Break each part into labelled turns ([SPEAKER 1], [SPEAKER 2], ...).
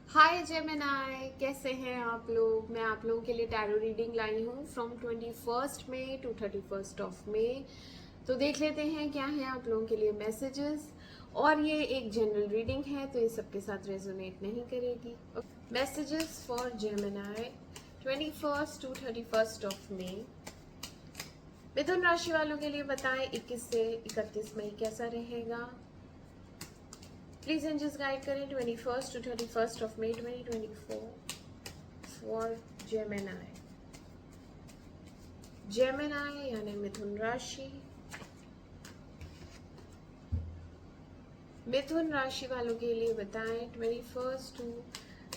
[SPEAKER 1] हाय Gemini, कैसे हैं आप लोग। मैं आप लोगों के लिए टैरो रीडिंग लाई हूँ फ्रॉम 21 मई टू 31 मई। तो देख लेते हैं क्या है आप लोगों के लिए मैसेजेस। और ये एक जनरल रीडिंग है तो ये सबके साथ रेजोनेट नहीं करेगी। मैसेजेस फॉर जेमिनाई 21 टू 31 मई। मिथुन राशि वालों के लिए बताएं 21 से 31 मई कैसा रहेगा। प्लीज एंजल्स गाइड करें 21 टू 31 मई 2024 फॉर जेमिनाई। जेमिनाई यानी मिथुन राशि। मिथुन राशि वालों के लिए बताएं 21 टू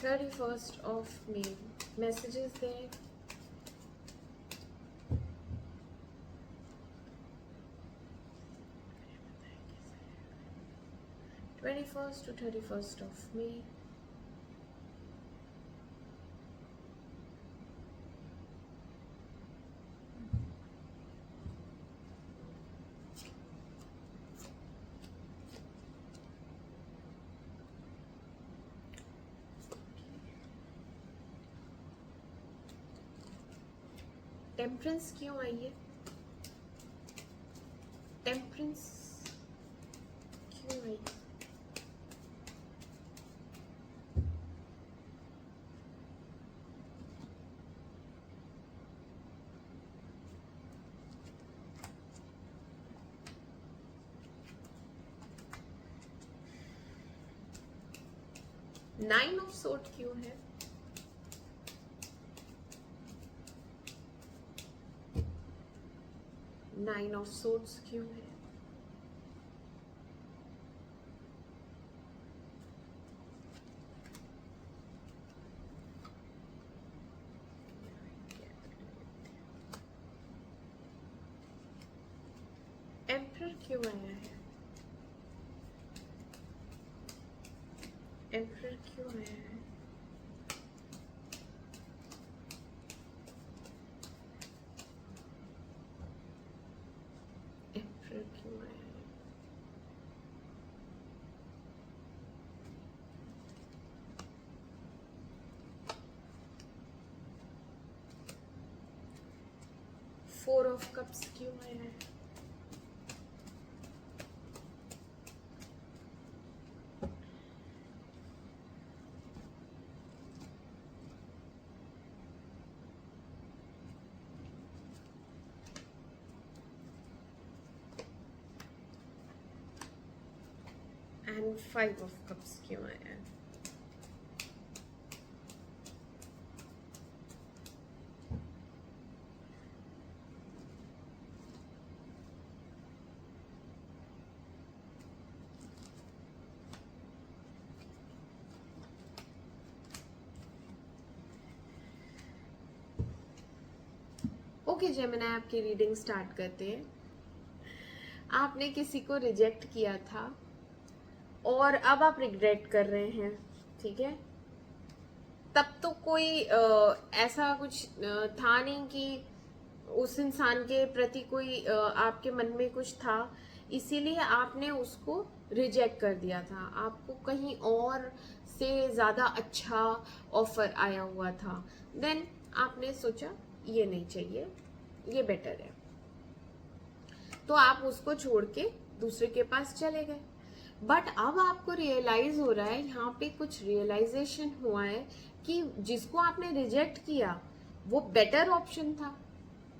[SPEAKER 1] 31 मई मैसेजेस दें। 21 टू 31 मई। टेम्परेंस क्यों आई है? टेम्परेंस क्यों आई? 9 ऑफ सोर्ड क्यों है? 9 ऑफ सोर्ड्स क्यों है? एम्परर क्यों आया है? एम्परर क्यों आया है? एम्परर क्यों आया है? फोर ऑफ कप्स क्यों आया है? एंड 5 ऑफ कप्स क्यों आया है? ओके जेमिनी, आपकी रीडिंग स्टार्ट करते हैं। आपने किसी को रिजेक्ट किया था और अब आप रिग्रेट कर रहे हैं, ठीक है। तब तो कोई ऐसा कुछ था नहीं कि उस इंसान के प्रति कोई आपके मन में कुछ था, इसीलिए आपने उसको रिजेक्ट कर दिया था। आपको कहीं और से ज़्यादा अच्छा ऑफर आया हुआ था, देन आपने सोचा ये नहीं चाहिए, ये बेटर है, तो आप उसको छोड़ के दूसरे के पास चले गए। बट अब आपको रियलाइज हो रहा है, यहाँ पे कुछ रियलाइजेशन हुआ है कि जिसको आपने रिजेक्ट किया वो बेटर ऑप्शन था,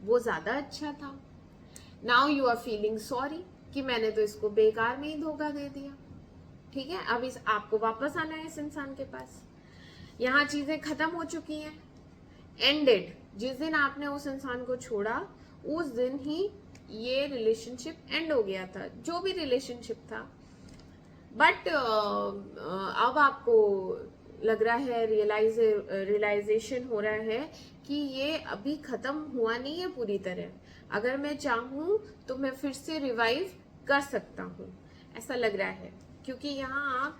[SPEAKER 1] वो ज्यादा अच्छा था। Now you are feeling sorry कि मैंने तो इसको बेकार में ही धोखा दे दिया, ठीक है। अब इस आपको वापस आना है इस इंसान के पास। यहाँ चीजें खत्म हो चुकी हैं, एंडेड। जिस दिन आपने उस इंसान को छोड़ा उस दिन ही ये रिलेशनशिप एंड हो गया था, जो भी रिलेशनशिप था। बट अब आपको लग रहा है, रियलाइजेशन हो रहा है कि ये अभी खत्म हुआ नहीं है पूरी तरह। अगर मैं चाहूं तो मैं फिर से रिवाइव कर सकता हूं, ऐसा लग रहा है। क्योंकि यहाँ आप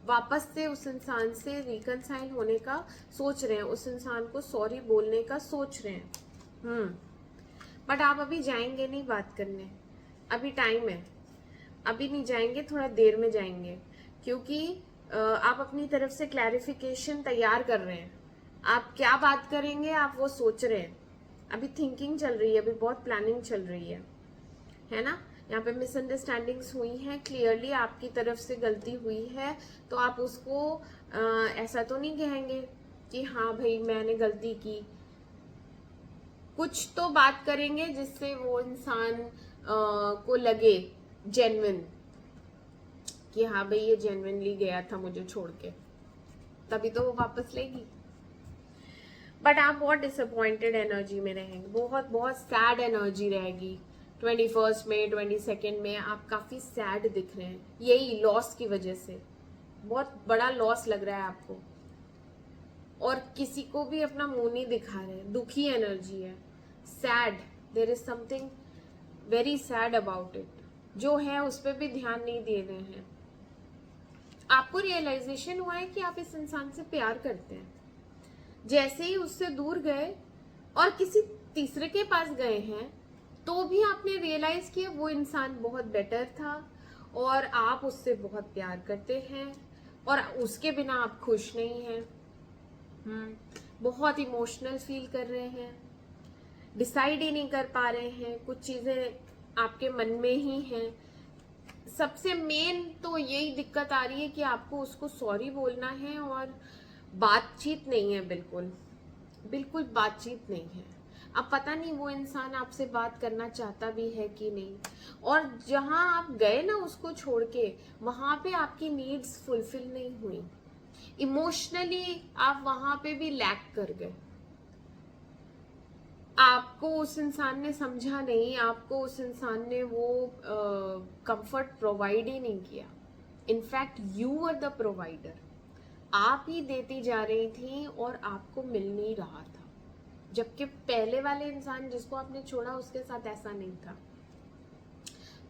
[SPEAKER 1] वापस से उस इंसान से रिकनसाइल होने का सोच रहे हैं, उस इंसान को सॉरी बोलने का सोच रहे हैं। बट आप अभी जाएंगे नहीं बात करने, अभी टाइम है। अभी नहीं जाएंगे, थोड़ा देर में जाएंगे, क्योंकि आप अपनी तरफ से क्लैरिफिकेशन तैयार कर रहे हैं। आप क्या बात करेंगे आप वो सोच रहे हैं। अभी थिंकिंग चल रही है, अभी बहुत प्लानिंग चल रही है ना। यहाँ पे मिसअंडरस्टैंडिंग्स हुई हैं, क्लियरली आपकी तरफ से गलती हुई है, तो आप उसको ऐसा तो नहीं कहेंगे कि हाँ भाई मैंने गलती की। कुछ तो बात करेंगे जिससे वो इंसान को लगे जेन्युइन कि हाँ भाई ये जेन्युइनली गया था मुझे छोड़ के, तभी तो वो वापस लेगी। बट आप बहुत डिसअपॉइंटेड एनर्जी में रहेंगे, बहुत बहुत सैड एनर्जी रहेगी। 21 में 22 में आप काफी सैड दिख रहे हैं, यही लॉस की वजह से बहुत बड़ा लॉस लग रहा है आपको, और किसी को भी अपना मुंह नहीं दिखा रहे, दुखी एनर्जी है, sad, there is something very sad about it, जो है उस पर भी ध्यान नहीं दे रहे हैं। आपको रियलाइजेशन हुआ है कि आप इस इंसान से प्यार करते हैं, जैसे ही उससे दूर गए और किसी तीसरे के पास गए हैं तो भी आपने रियलाइज किया वो इंसान बहुत बेटर था और आप उससे बहुत प्यार करते हैं और उसके बिना आप खुश नहीं हैं। बहुत इमोशनल फील कर रहे हैं, डिसाइड ही नहीं कर पा रहे हैं, कुछ चीजें आपके मन में ही हैं। सबसे मेन तो यही दिक्कत आ रही है कि आपको उसको सॉरी बोलना है और बातचीत नहीं है, बिल्कुल बिल्कुल बातचीत नहीं है। अब पता नहीं वो इंसान आपसे बात करना चाहता भी है कि नहीं, और जहां आप गए ना उसको छोड़ के, वहां पे आपकी नीड्स फुलफिल नहीं हुई, इमोशनली आप वहां पे भी लैक कर गए। आपको उस इंसान ने समझा नहीं, आपको उस इंसान ने वो कंफर्ट प्रोवाइड ही नहीं किया। In fact you are the provider, आप ही देती जा रही थी और आपको मिल नहीं रहा था, जबकि पहले वाले इंसान जिसको आपने छोड़ा उसके साथ ऐसा नहीं था।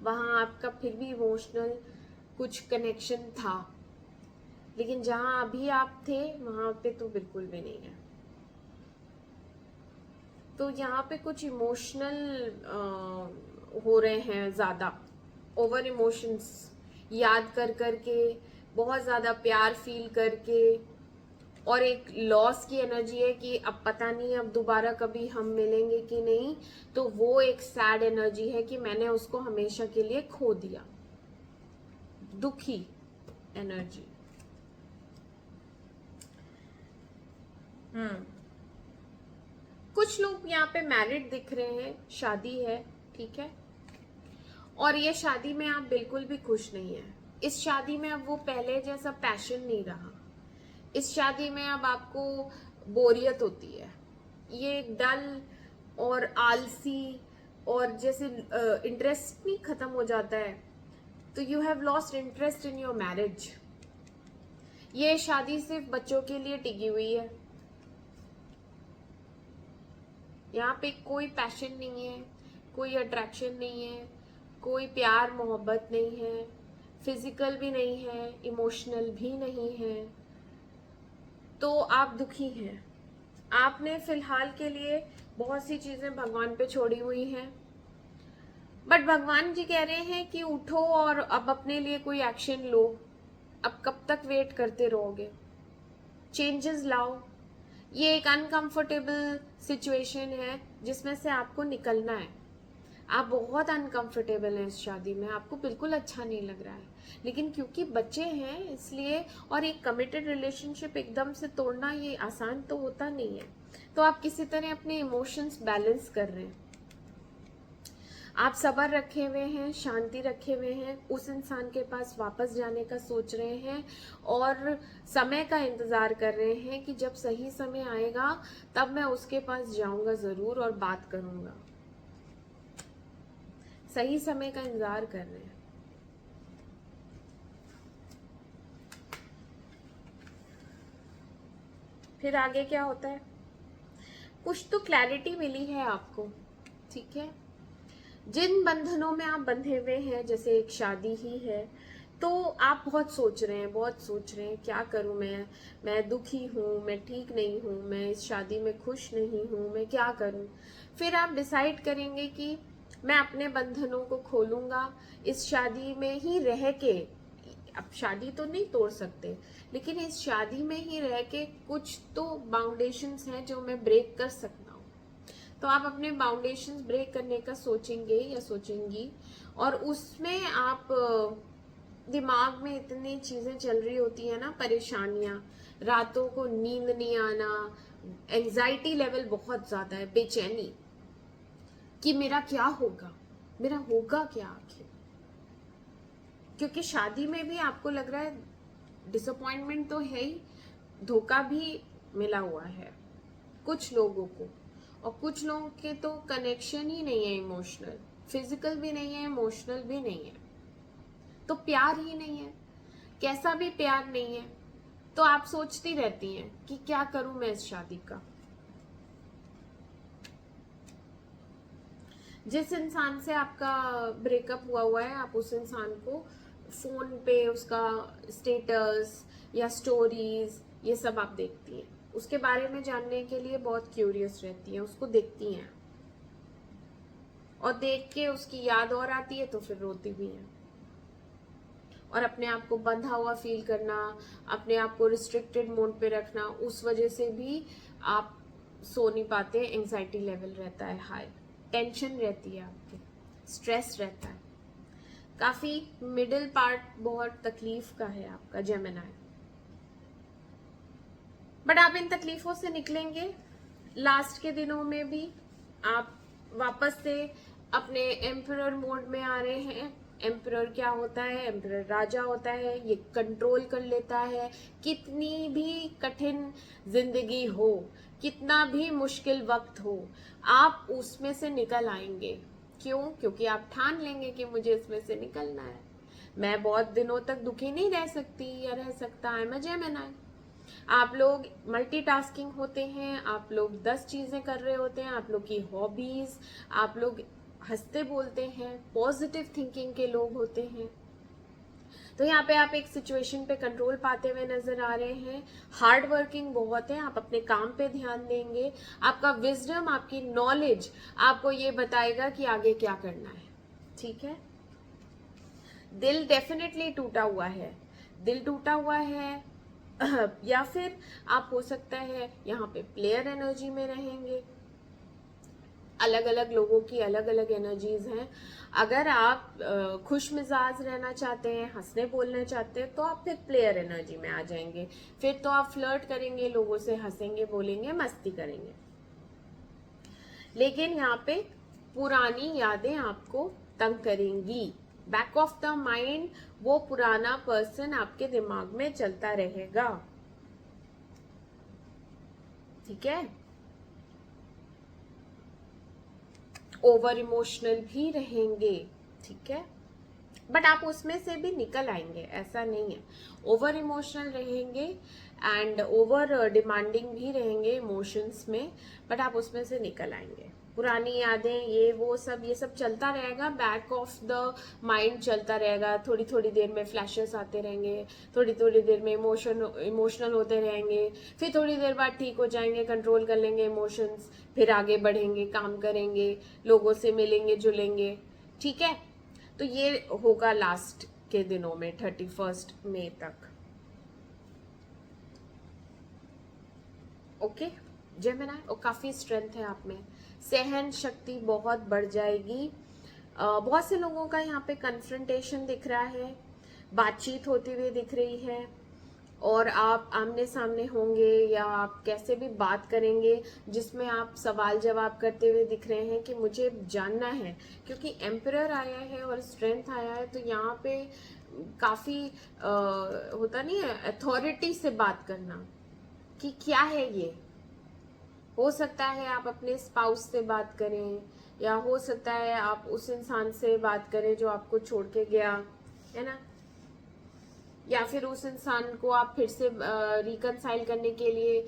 [SPEAKER 1] वहां आपका फिर भी इमोशनल कुछ कनेक्शन था, लेकिन जहां अभी आप थे वहां पे तो बिल्कुल भी नहीं है। तो यहाँ पे कुछ इमोशनल हो रहे हैं, ज्यादा ओवर इमोशंस याद कर करके, बहुत ज्यादा प्यार फील करके, और एक लॉस की एनर्जी है कि अब पता नहीं अब दोबारा कभी हम मिलेंगे कि नहीं, तो वो एक सैड एनर्जी है कि मैंने उसको हमेशा के लिए खो दिया, दुखी एनर्जी। कुछ लोग यहाँ पे मैरिड दिख रहे हैं, शादी है, ठीक है, और ये शादी में आप बिल्कुल भी खुश नहीं है। इस शादी में अब वो पहले जैसा पैशन नहीं रहा, इस शादी में अब आपको बोरियत होती है, ये डल और आलसी और जैसे इंटरेस्ट नहीं खत्म हो जाता है, तो you have lost interest in your marriage. ये शादी सिर्फ बच्चों के लिए टिकी हुई है, यहाँ पे कोई पैशन नहीं है, कोई अट्रैक्शन नहीं है, कोई प्यार मोहब्बत नहीं है, फिजिकल भी नहीं है, इमोशनल भी नहीं है, तो आप दुखी हैं। आपने फिलहाल के लिए बहुत सी चीजें भगवान पे छोड़ी हुई हैं, बट भगवान जी कह रहे हैं कि उठो और अब अपने लिए कोई एक्शन लो। अब कब तक वेट करते रहोगे, चेंजेस लाओ। ये एक अनकंफर्टेबल सिचुएशन है जिसमें से आपको निकलना है। आप बहुत अनकंफर्टेबल हैं इस शादी में, आपको बिल्कुल अच्छा नहीं लग रहा है, लेकिन क्योंकि बच्चे हैं इसलिए, और एक कमिटेड रिलेशनशिप एकदम से तोड़ना ये आसान तो होता नहीं है, तो आप किसी तरह अपने इमोशंस बैलेंस कर रहे हैं। आप सब्र रखे हुए हैं, शांति रखे हुए हैं, उस इंसान के पास वापस जाने का सोच रहे हैं और समय का इंतजार कर रहे हैं कि जब सही समय आएगा तब मैं उसके पास जाऊंगा जरूर और बात करूंगा। सही समय का इंतजार कर रहे हैं। फिर आगे क्या होता है, कुछ तो क्लैरिटी मिली है आपको, ठीक है। जिन बंधनों में आप बंधे हुए हैं, जैसे एक शादी ही है, तो आप बहुत सोच रहे हैं, बहुत सोच रहे हैं क्या करूं मैं दुखी हूं, मैं ठीक नहीं हूं, मैं इस शादी में खुश नहीं हूं, मैं क्या करूं। फिर आप डिसाइड करेंगे कि मैं अपने बंधनों को खोलूंगा, इस शादी में ही रह के अब शादी तो नहीं तोड़ सकते, लेकिन इस शादी में ही रह के कुछ तो बाउंडेशंस हैं जो मैं ब्रेक कर सकता हूँ। तो आप अपने बाउंडेशंस ब्रेक करने का सोचेंगे या सोचेंगी, और उसमें आप दिमाग में इतनी चीजें चल रही होती है ना, परेशानियां, रातों को नींद नहीं आना, एंजाइटी लेवल बहुत ज्यादा है, बेचैनी कि मेरा क्या होगा, मेरा होगा क्या आखिर। क्योंकि शादी में भी आपको लग रहा है डिसअपॉइंटमेंट तो है ही, धोखा भी मिला हुआ है कुछ लोगों को, और कुछ लोगों के तो कनेक्शन ही नहीं है, इमोशनल, फिजिकल भी नहीं है, इमोशनल भी नहीं है, तो प्यार ही नहीं है, कैसा भी प्यार नहीं है। तो आप सोचती रहती हैं कि क्या करूं मैं इस शादी का। जिस इंसान से आपका ब्रेकअप हुआ है, आप उस इंसान को फोन पे उसका स्टेटस या स्टोरीज ये सब आप देखती हैं, उसके बारे में जानने के लिए बहुत क्यूरियस रहती हैं, उसको देखती हैं, और देख के उसकी याद और आती है तो फिर रोती भी हैं। और अपने आप को बंधा हुआ फील करना, अपने आप को रिस्ट्रिक्टेड मोड पे रखना, उस वजह से भी आप सो नहीं पाते, एंजाइटी लेवल रहता है हाई, टेंशन रहती है आपकी, स्ट्रेस रहता है काफी। मिडिल पार्ट बहुत तकलीफ का है आपका जेमिनी, बट आप इन तकलीफों से निकलेंगे। लास्ट के दिनों में भी आप वापस से अपने एम्परर मोड में आ रहे हैं। एम्परर क्या होता है? एम्परर राजा होता है, ये कंट्रोल कर लेता है। कितनी भी कठिन जिंदगी हो, कितना भी मुश्किल वक्त हो, आप उसमें से निकल आएंगे। क्यों? क्योंकि आप ठान लेंगे कि मुझे इसमें से निकलना है, मैं बहुत दिनों तक दुखी नहीं रह सकती या रह सकता है, मैं जेमिनी। आप लोग मल्टीटास्किंग होते हैं, आप लोग 10 चीजें कर रहे होते हैं, आप लोग की हॉबीज, आप लोग हंसते बोलते हैं, पॉजिटिव थिंकिंग के लोग होते हैं। तो यहाँ पे आप एक सिचुएशन पे कंट्रोल पाते हुए नजर आ रहे हैं। हार्ड वर्किंग बहुत है, आप अपने काम पे ध्यान देंगे। आपका विजडम, आपकी नॉलेज आपको ये बताएगा कि आगे क्या करना है। ठीक है। दिल डेफिनेटली टूटा हुआ है, दिल टूटा हुआ है। या फिर आप हो सकता है यहाँ पे प्लेयर एनर्जी में रहेंगे। अलग अलग लोगों की अलग अलग एनर्जीज हैं। अगर आप खुश मिजाज रहना चाहते हैं, हंसने बोलना चाहते हैं, तो आप फिर प्लेयर एनर्जी में आ जाएंगे। फिर तो आप फ्लर्ट करेंगे, लोगों से हंसेंगे, बोलेंगे, मस्ती करेंगे। लेकिन यहाँ पे पुरानी यादें आपको तंग करेंगी। बैक ऑफ द माइंड वो पुराना पर्सन आपके दिमाग में चलता रहेगा। ठीक है। ओवर इमोशनल भी रहेंगे। ठीक है। बट आप उसमें से भी निकल आएंगे, ऐसा नहीं है। ओवर इमोशनल रहेंगे एंड ओवर डिमांडिंग भी रहेंगे इमोशंस में, बट आप उसमें से निकल आएंगे। पुरानी यादें, ये सब चलता रहेगा, बैक ऑफ द माइंड चलता रहेगा। थोड़ी थोड़ी देर में फ्लैशेस आते रहेंगे, थोड़ी थोड़ी देर में इमोशनल होते रहेंगे, फिर थोड़ी देर बाद ठीक हो जाएंगे, कंट्रोल कर लेंगे इमोशंस, फिर आगे बढ़ेंगे, काम करेंगे, लोगों से मिलेंगे जुलेंगे। ठीक है। तो ये होगा लास्ट के दिनों में 31 मई तक। ओके जेमिनी, और काफी स्ट्रेंथ है आप में, सहन शक्ति बहुत बढ़ जाएगी। बहुत से लोगों का यहाँ पे कन्फ्रंटेशन दिख रहा है, बातचीत होती हुई दिख रही है, और आप आमने सामने होंगे या आप कैसे भी बात करेंगे जिसमें आप सवाल जवाब करते हुए दिख रहे हैं कि मुझे जानना है। क्योंकि एम्परर आया है और स्ट्रेंथ आया है, तो यहाँ पे काफी होता नहीं है अथॉरिटी से बात करना कि क्या है ये। हो सकता है आप अपने स्पाउस से बात करें, या हो सकता है आप उस इंसान से बात करें जो आपको छोड़ के गया है ना, या फिर उस इंसान को आप फिर से रिकनसाइल करने के लिए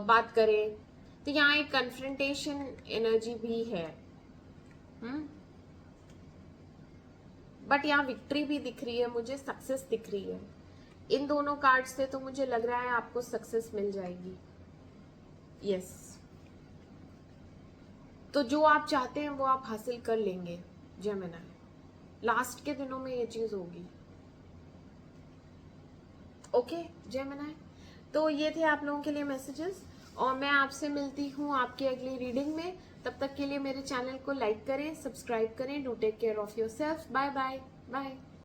[SPEAKER 1] बात करें। तो यहाँ एक कन्फ्रंटेशन एनर्जी भी है। बट यहाँ विक्ट्री भी दिख रही है मुझे, सक्सेस दिख रही है। इन दोनों कार्ड से तो मुझे लग रहा है आपको सक्सेस मिल जाएगी। यस। तो जो आप चाहते हैं वो आप हासिल कर लेंगे जेमिनी। लास्ट के दिनों में ये चीज होगी। ओके जेमिनी, तो ये थे आप लोगों के लिए मैसेजेस, और मैं आपसे मिलती हूँ आपकी अगली रीडिंग में। तब तक के लिए मेरे चैनल को लाइक करें, सब्सक्राइब करें। Do take care of yourself. Bye bye bye.